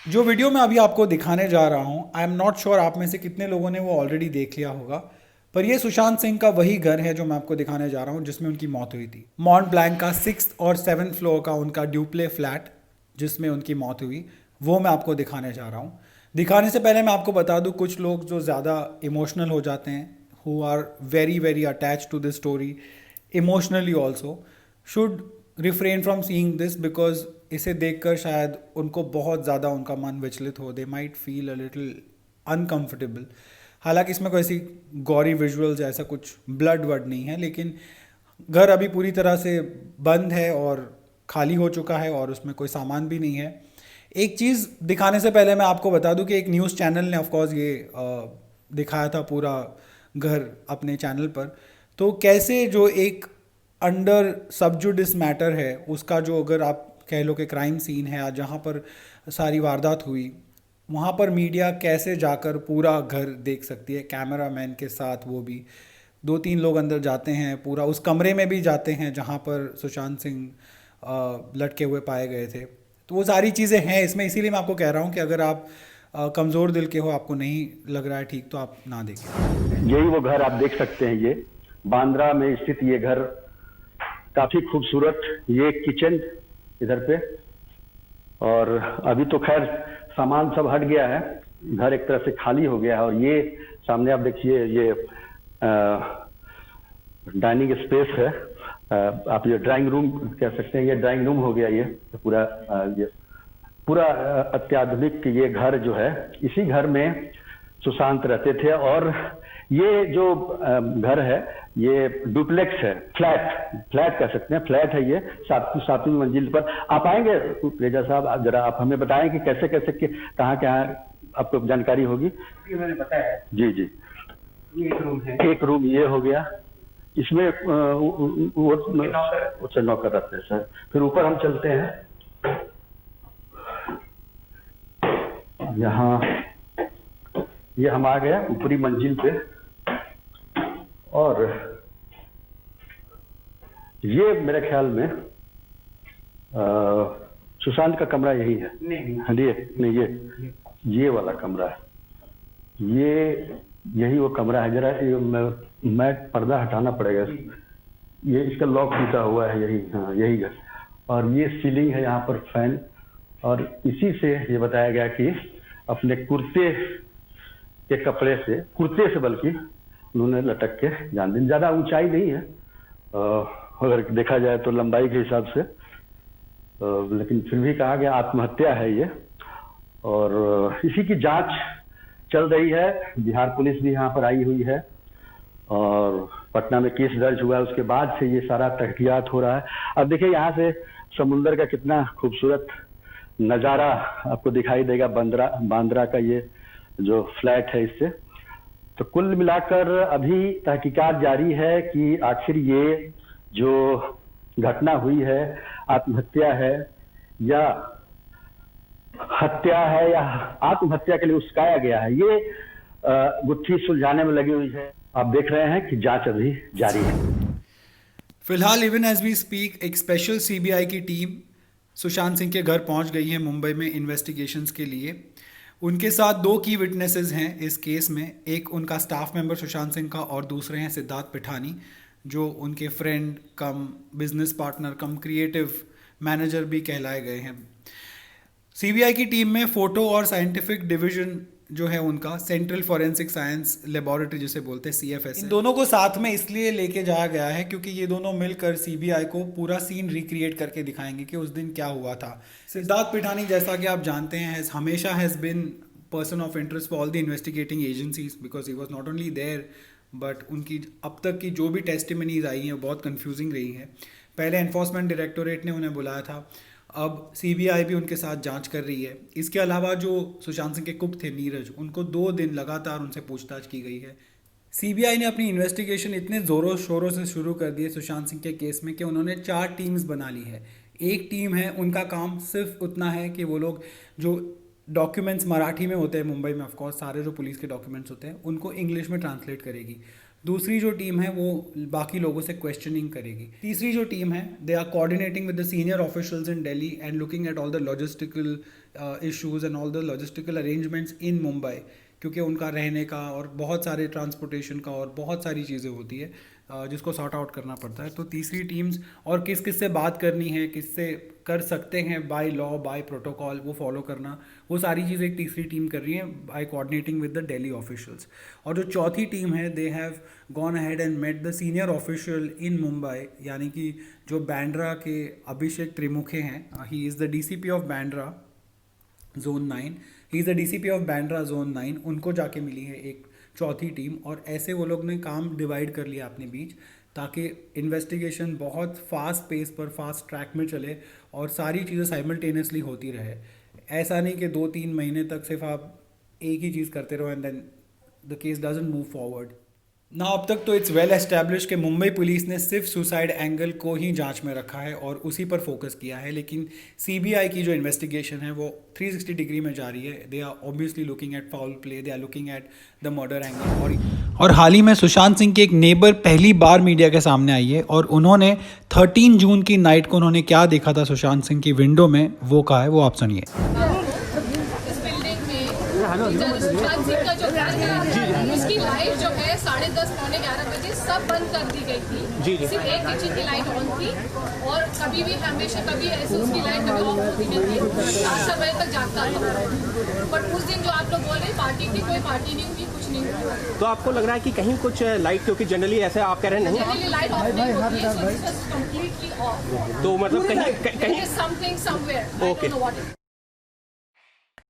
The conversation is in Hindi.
जो वीडियो मैं अभी आपको दिखाने जा रहा हूँ, आई एम नॉट श्योर आप में से कितने लोगों ने वो ऑलरेडी देख लिया होगा। पर ये सुशांत सिंह का वही घर है जो मैं आपको दिखाने जा रहा हूँ जिसमें उनकी मौत हुई थी। मॉन्ट ब्लैंक का 6th और 7th फ्लोर का उनका ड्यूप्ले फ्लैट जिसमें उनकी मौत हुई, वो मैं आपको दिखाने जा रहा हूँ। दिखाने से पहले मैं आपको बता दूँ, कुछ लोग जो ज़्यादा इमोशनल हो जाते हैं, who are very very attach to this story emotionally also, should refrain from seeing this, because इसे देखकर शायद उनको बहुत ज़्यादा उनका मन विचलित हो, they might feel a little uncomfortable. हालांकि इसमें कोई ऐसी गौरी विजुअल्स ऐसा कुछ ब्लड वर्ड नहीं है, लेकिन घर अभी पूरी तरह से बंद है और खाली हो चुका है और उसमें कोई सामान भी नहीं है। एक चीज़ दिखाने से पहले मैं आपको बता दूं कि एक न्यूज़ चैनल ने ऑफकोर्स ये दिखाया था पूरा घर अपने चैनल पर। तो कैसे जो एक अंडर सबजुडिस मैटर है उसका, जो अगर आप कह लो कि क्राइम सीन है आज जहाँ पर सारी वारदात हुई, वहाँ पर मीडिया कैसे जाकर पूरा घर देख सकती है कैमरा मैन के साथ। वो भी 2-3 लोग अंदर जाते हैं, पूरा उस कमरे में भी जाते हैं जहाँ पर सुशांत सिंह लटके हुए पाए गए थे। तो वो सारी चीज़ें हैं इसमें, इसीलिए मैं आपको कह रहा हूँ कि अगर आप कमज़ोर दिल के हो, आपको नहीं लग रहा है ठीक, तो आप ना देखें। यही वो घर आप देख सकते हैं। ये बांद्रा में स्थित ये घर काफी खूबसूरत। ये किचन इधर पे, और अभी तो खैर सामान सब हट गया है, घर एक तरह से खाली हो गया है। और ये सामने आप देखिए, ये डाइनिंग स्पेस है। आप ये ड्राइंग रूम कह सकते हैं, ये ड्राइंग रूम हो गया। ये पूरा ये पूरा अत्याधुनिक ये घर जो है, इसी घर में सुशांत रहते थे। और ये जो घर है ये डुप्लेक्स है, फ्लैट कह सकते हैं, फ्लैट है ये, 7वीं मंजिल पर। आप आएंगे रेजा साहब, जरा आप हमें बताएं कि कैसे कैसे कहाँ कहाँ आपको जानकारी होगी। मैंने बताया जी जी। ये एक रूम है, एक रूम ये हो गया, इसमें वो नौकर रहते हैं सर। फिर ऊपर हम चलते हैं, यहाँ ये हम आ गए ऊपरी मंजिल पे। और ये मेरे ख्याल में सुशांत का कमरा यही है। नहीं, ये वाला कमरा है। यही वो कमरा है। जरा मैं पर्दा हटाना पड़ेगा, ये इसका लॉक टूटा हुआ है। यही, हाँ यही घर। और ये सीलिंग है, यहाँ पर फैन। और इसी से ये बताया गया कि अपने कुर्ते से बल्कि उन्होंने लटक के जान दी। ज्यादा ऊंचाई नहीं है अगर देखा जाए तो लंबाई के हिसाब से, लेकिन फिर भी कहा गया आत्महत्या है ये। और इसी की जांच चल रही है। बिहार पुलिस भी यहाँ पर आई हुई है और पटना में केस दर्ज हुआ है। उसके बाद से ये सारा तहकीकात हो रहा है। अब देखिए यहाँ से समुंदर का कितना खूबसूरत नज़ारा आपको दिखाई देगा, बांद्रा का ये जो फ्लैट है इससे। तो कुल मिलाकर अभी तहकीकात जारी है कि आखिर ये जो घटना हुई है आत्महत्या है या हत्या है या आत्महत्या के लिए उस्काया गया है, ये गुत्थी सुलझाने में लगी हुई है। आप देख रहे हैं कि जांच अभी जारी है। फिलहाल इवन एज वी स्पीक एक स्पेशल सीबीआई की टीम सुशांत सिंह के घर पहुंच गई है मुंबई में इन्वेस्टिगेशंस के लिए। उनके साथ 2 की विटनेसेस हैं इस केस में, एक उनका स्टाफ मेंबर सुशांत सिंह का और दूसरे हैं सिद्धार्थ पिठानी, जो उनके फ्रेंड कम बिजनेस पार्टनर कम क्रिएटिव मैनेजर भी कहलाए गए हैं। सीबीआई की टीम में फोटो और साइंटिफिक डिवीजन जो है उनका, सेंट्रल फॉरेंसिक साइंस लेबोरेटरी जिसे बोलते हैं सीएफएस, इन दोनों को साथ में इसलिए लेके जाया गया है क्योंकि ये दोनों मिलकर सीबीआई को पूरा सीन रिक्रिएट करके दिखाएंगे कि उस दिन क्या हुआ था। सिद्धार्थ पिठानी, जैसा कि आप जानते हैं, हमेशा has been person of interest for all the investigating agencies, because he was not only there but उनकी अब तक की जो भी टेस्टिमनीज आई हैं वो बहुत कन्फ्यूजिंग रही हैं। पहले एनफोर्समेंट डायरेक्टोरेट ने उन्हें बुलाया था, अब सीबीआई भी उनके साथ जांच कर रही है। इसके अलावा जो सुशांत सिंह के कुक थे नीरज, उनको 2 दिन लगातार उनसे पूछताछ की गई है। सीबीआई ने अपनी इन्वेस्टिगेशन इतने ज़ोरों शोरों से शुरू कर दी है सुशांत सिंह के केस में कि उन्होंने 4 टीम्स बना ली है। एक टीम है, उनका काम सिर्फ उतना है कि वो लोग जो डॉक्यूमेंट्स मराठी में होते हैं मुंबई में, ऑफकोर्स सारे जो पुलिस के डॉक्यूमेंट्स होते हैं उनको इंग्लिश में ट्रांसलेट करेगी। दूसरी जो टीम है वो बाकी लोगों से क्वेश्चनिंग करेगी। तीसरी जो टीम है they are coordinating with the senior officials in Delhi and looking at all the logistical issues and all the logistical arrangements in Mumbai, क्योंकि उनका रहने का और बहुत सारे ट्रांसपोर्टेशन का और बहुत सारी चीज़ें होती है जिसको सॉर्ट आउट करना पड़ता है। तो तीसरी टीम्स और किस किस से बात करनी है, किससे कर सकते हैं बाय लॉ बाय प्रोटोकॉल वो फॉलो करना, वो सारी चीज़ें एक तीसरी टीम कर रही है by coordinating with the Delhi officials. और जो चौथी टीम है they have gone ahead and met the senior official in Mumbai, यानी कि जो बांद्रा के अभिषेक त्रिमुखे हैं, he is the DCP of Bandra zone 9, he is the DCP of Bandra zone 9। उनको जाके मिली है एक चौथी टीम, और ऐसे वो लोग ने काम डिवाइड कर लिया अपने बीच ताकि इन्वेस्टिगेशन बहुत फास्ट पेस पर फास्ट ट्रैक में चले और सारी चीज़ें साइमल्टेनियसली होती रहे। ऐसा नहीं कि 2-3 महीने तक सिर्फ आप एक ही चीज़ करते रहो and then the case doesn't move forward ना। अब तक तो इट्स वेल एस्टैब्लिश कि मुंबई पुलिस ने सिर्फ सुसाइड एंगल को ही जांच में रखा है और उसी पर फोकस किया है, लेकिन सीबीआई की जो इन्वेस्टिगेशन है वो 360 डिग्री में जा रही है। They are obviously looking at foul play, they are looking at the murder angle. और हाल ही में सुशांत सिंह की एक नेबर पहली बार मीडिया के सामने आई है और उन्होंने 13 जून की नाइट को उन्होंने क्या देखा था सुशांत सिंह की विंडो में, वो कहा है, वो आप सुनिए। इस बिल्डिंग में सुशांत सिंह का जो घर है उसकी लाइट जो है 10:30 पौने 11 बजे सब बंद कर दी गई थी। सिर्फ एक किचन की लाइट ऑन थी और कभी भी हमेशा कभी ऐसे उसकी लाइट कभी ऑफ होती नहीं थी। 7 बजे तक जागता था। बट उस दिन जो आप लोग बोल रहे हैं पार्टी की, कोई पार्टी नहीं हुई, कुछ नहीं हुआ। तो आपको लग रहा है कि कहीं कुछ लाइट, क्योंकि जनरली ऐसे आप कह रहे हैं नहीं, जनरली लाइट ऑफ नहीं होती है, so it was completely off. तो मतलब कहीं something somewhere, I don't know what.